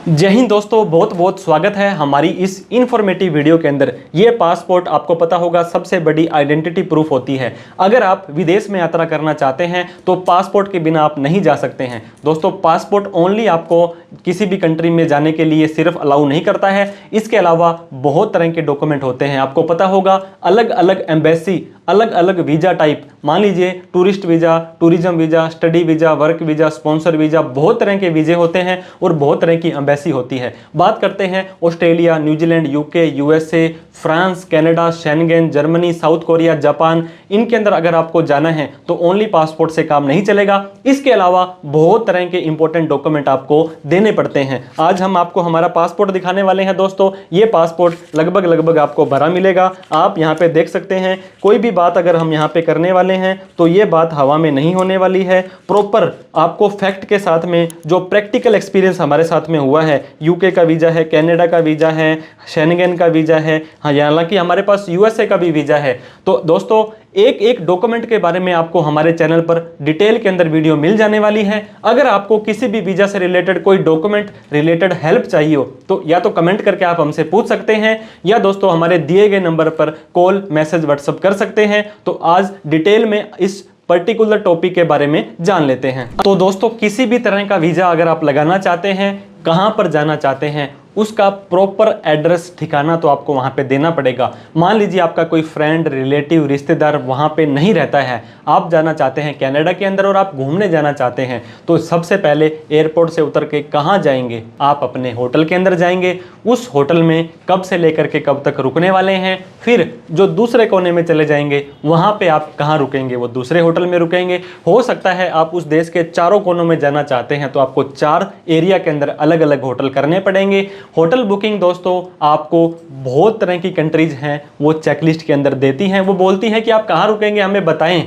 जय हिंद दोस्तों, बहुत बहुत स्वागत है हमारी इस इन्फॉर्मेटिव वीडियो के अंदर। ये पासपोर्ट आपको पता होगा सबसे बड़ी आइडेंटिटी प्रूफ होती है। अगर आप विदेश में यात्रा करना चाहते हैं तो पासपोर्ट के बिना आप नहीं जा सकते हैं। दोस्तों, पासपोर्ट ओनली आपको किसी भी कंट्री में जाने के लिए सिर्फ अलाउ नहीं करता है, इसके अलावा बहुत तरह के डॉक्यूमेंट होते हैं। आपको पता होगा अलग अलग एम्बेसी, अलग अलग वीजा टाइप, मान लीजिए tourist visa, tourism visa, study visa, work visa, sponsor visa, बहुत तरह के वीजे होते हैं और बहुत तरह की एम्बेसी होती है। बात करते हैं Australia, New Zealand, UK, USA, France, Canada, Schengen, Germany, south Korea, Japan, इनके अंदर अगर आपको जाना है तो ओनली पासपोर्ट से काम नहीं चलेगा। इसके अलावा बहुत तरह के इंपॉर्टेंट डॉक्यूमेंट आपको देने पड़ते हैं। आज हम आपको हमारा पासपोर्ट दिखाने वाले हैं। दोस्तों, ये पासपोर्ट लगभग आपको भरा मिलेगा। आप यहाँ पे देख सकते हैं, कोई भी बात अगर हम यहाँ पे करने वाले हैं तो ये बात हवा में नहीं होने वाली है। प्रॉपर आपको फैक्ट के साथ में जो प्रैक्टिकल एक्सपीरियंस हमारे साथ में हुआ है, यूके का वीजा है, कनाडा का वीजा है, शेंगेन का वीजा है, हाँ, हालांकि हमारे पास यूएसए का भी वीजा है। तो दोस्तों, एक एक डॉक्यूमेंट के बारे में आपको हमारे चैनल पर डिटेल के अंदर वीडियो मिल जाने वाली है। अगर आपको किसी भी वीजा से रिलेटेड कोई डॉक्यूमेंट रिलेटेड हेल्प चाहिए हो तो या तो कमेंट करके आप हमसे पूछ सकते हैं, या दोस्तों हमारे दिए गए नंबर पर कॉल, मैसेज, व्हाट्सएप कर सकते हैं। तो आज डिटेल में इस पर्टिकुलर टॉपिक के बारे में जान लेते हैं। तो दोस्तों, किसी भी तरह का वीजा अगर आप लगाना चाहते हैं, कहां पर जाना चाहते हैं, उसका प्रॉपर एड्रेस, ठिकाना तो आपको वहां पे देना पड़ेगा। मान लीजिए आपका कोई फ्रेंड, रिलेटिव, रिश्तेदार वहां पे नहीं रहता है, आप जाना चाहते हैं कनाडा के अंदर और आप घूमने जाना चाहते हैं, तो सबसे पहले एयरपोर्ट से उतर के कहाँ जाएंगे? आप अपने होटल के अंदर जाएंगे। उस होटल में कब से लेकर के कब तक रुकने वाले हैं, फिर जो दूसरे कोने में चले जाएंगे वहां पे आप कहाँ रुकेंगे? वो दूसरे होटल में रुकेंगे। हो सकता है आप उस देश के चारों कोनों में जाना चाहते हैं तो आपको 4 एरिया के अंदर अलग अलग होटल करने पड़ेंगे। होटल बुकिंग दोस्तों आपको बहुत तरह की कंट्रीज हैं वो चेकलिस्ट के अंदर देती हैं। वो बोलती हैं कि आप कहाँ रुकेंगे, हमें बताएं।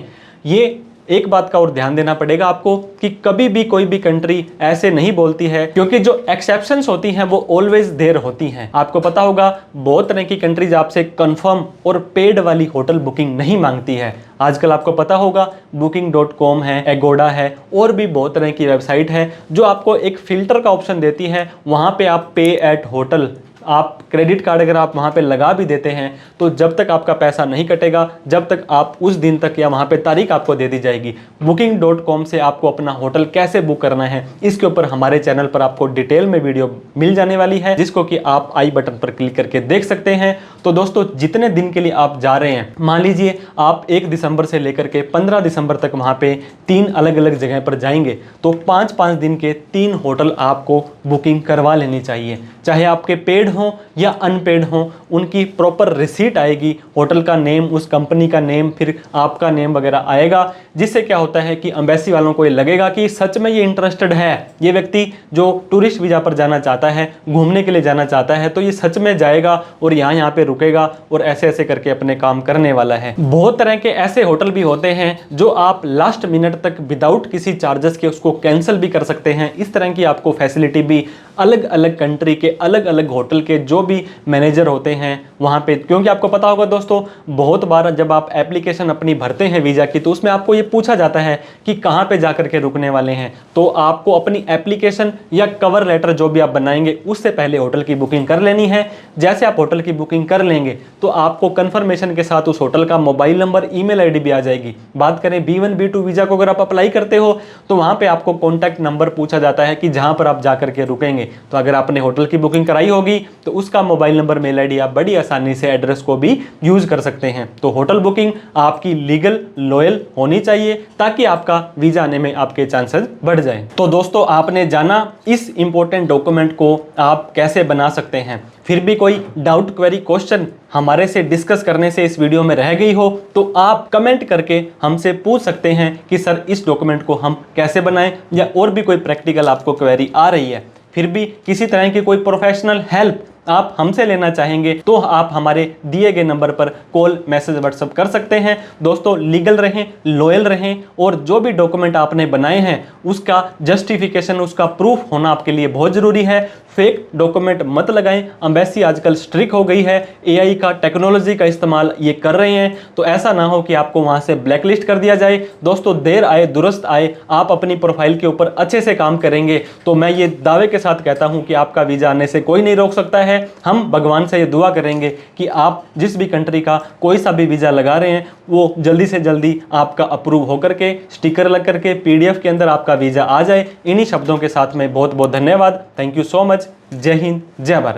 ये एक बात का और ध्यान देना पड़ेगा आपको कि कभी भी कोई भी कंट्री ऐसे नहीं बोलती है, क्योंकि जो एक्सेप्शंस होती हैं वो ऑलवेज देयर होती हैं। आपको पता होगा बहुत तरह की कंट्रीज आपसे कंफर्म और पेड वाली होटल बुकिंग नहीं मांगती है। आजकल आपको पता होगा booking.com है, एगोडा है, और भी बहुत तरह की वेबसाइट है जो आपको एक फिल्टर का ऑप्शन देती है। वहाँ पे आप पे एट होटल, आप क्रेडिट कार्ड अगर आप वहाँ पे लगा भी देते हैं तो जब तक आपका पैसा नहीं कटेगा, जब तक आप उस दिन तक या वहाँ पे तारीख आपको दे दी जाएगी। booking.com से आपको अपना होटल कैसे बुक करना है, इसके ऊपर हमारे चैनल पर आपको डिटेल में वीडियो मिल जाने वाली है, जिसको कि आप आई बटन पर क्लिक करके देख सकते हैं। तो दोस्तों, जितने दिन के लिए आप जा रहे हैं, मान लीजिए आप 1 दिसंबर से लेकर के 15 दिसंबर तक वहाँ पे 3 अलग अलग जगह पर जाएंगे, तो 5-5 दिन के 3 होटल आपको बुकिंग करवा लेनी चाहिए। चाहे आपके पेड हो या अनपेड हो, उनकी प्रॉपर रिसीट आएगी, होटल का नेम, उस कंपनी का नेम, फिर आपका नेम वगैरह आएगा, जिससे क्या होता है कि एम्बेसी वालों को ये लगेगा कि सच में ये इंटरेस्टेड है, ये व्यक्ति जो टूरिस्ट वीजा पर जाना चाहता है, घूमने के लिए जाना चाहता है, तो ये सच में जाएगा और यहाँ पे रुकेगा और ऐसे ऐसे करके अपने काम करने वाला है। बहुत तरह के ऐसे होटल भी होते हैं जो आप लास्ट मिनट तक विदाउट किसी चार्जेस के उसको कैंसिल भी कर सकते हैं। इस तरह की आपको फैसिलिटी भी अलग अलग कंट्री के अलग अलग होटल के जो भी मैनेजर होते हैं वहाँ पे, क्योंकि आपको पता होगा दोस्तों, बहुत बार जब आप एप्लीकेशन अपनी भरते हैं वीज़ा की, तो उसमें आपको ये पूछा जाता है कि कहाँ पे जाकर के रुकने वाले हैं। तो आपको अपनी एप्लीकेशन या कवर लेटर जो भी आप बनाएंगे उससे पहले होटल की बुकिंग कर लेनी है। जैसे आप होटल की बुकिंग कर लेंगे तो आपको कंफर्मेशन के साथ उस होटल का मोबाइल नंबर, ईमेल आईडी भी आ जाएगी। बात करें B1 B2 वीज़ा को अगर आप अप्लाई करते हो तो वहाँ पे आपको कॉन्टैक्ट नंबर पूछा जाता है कि जहाँ पर आप जाकर के रुकेंगे। तो अगर आपने होटल की बुकिंग कराई होगी तो उसका मोबाइल नंबर, मेल आईडी आप बड़ी आसानी से एड्रेस को भी यूज कर सकते हैं। तो होटल बुकिंग आपकी लीगल, लॉयल होनी चाहिए ताकि आपका वीजा आने में आपके चांसेस बढ़ जाएं। तो दोस्तों, आपने जाना इस इंपॉर्टेंट डॉक्यूमेंट को आप कैसे बना सकते हैं। फिर भी कोई डाउट, क्वेरी, क्वेश्चन हमारे से डिस्कस करने से इस वीडियो में रह गई हो तो आप कमेंट करके हमसे पूछ सकते हैं कि सर इस डॉक्यूमेंट को हम कैसे बनाएं, या और भी कोई प्रैक्टिकल आपको क्वेरी आ रही है। फिर भी किसी तरह की कोई प्रोफेशनल हेल्प आप हमसे लेना चाहेंगे तो आप हमारे दिए गए नंबर पर कॉल, मैसेज, व्हाट्सएप कर सकते हैं। दोस्तों, लीगल रहें, लॉयल रहें और जो भी डॉक्यूमेंट आपने बनाए हैं उसका जस्टिफिकेशन, उसका प्रूफ होना आपके लिए बहुत जरूरी है। फेक डॉक्यूमेंट मत लगाएं। एम्बेसी आजकल स्ट्रिक्ट हो गई है, एआई का, टेक्नोलॉजी का इस्तेमाल ये कर रहे हैं, तो ऐसा ना हो कि आपको वहां से ब्लैकलिस्ट कर दिया जाए। दोस्तों, देर आए दुरुस्त आए, आप अपनी प्रोफाइल के ऊपर अच्छे से काम करेंगे तो मैं ये दावे के साथ कहता हूं कि आपका वीजा आने से कोई नहीं रोक सकता है। हम भगवान से ये दुआ करेंगे कि आप जिस भी कंट्री का कोई सा भी वीजा लगा रहे हैं वो जल्दी से जल्दी आपका अप्रूव होकर के, स्टिकर लग करके, पीडीएफ के अंदर आपका वीजा आ जाए। इन्हीं शब्दों के साथ में बहुत बहुत धन्यवाद। Thank you so much. जय हिंद, जय भारत।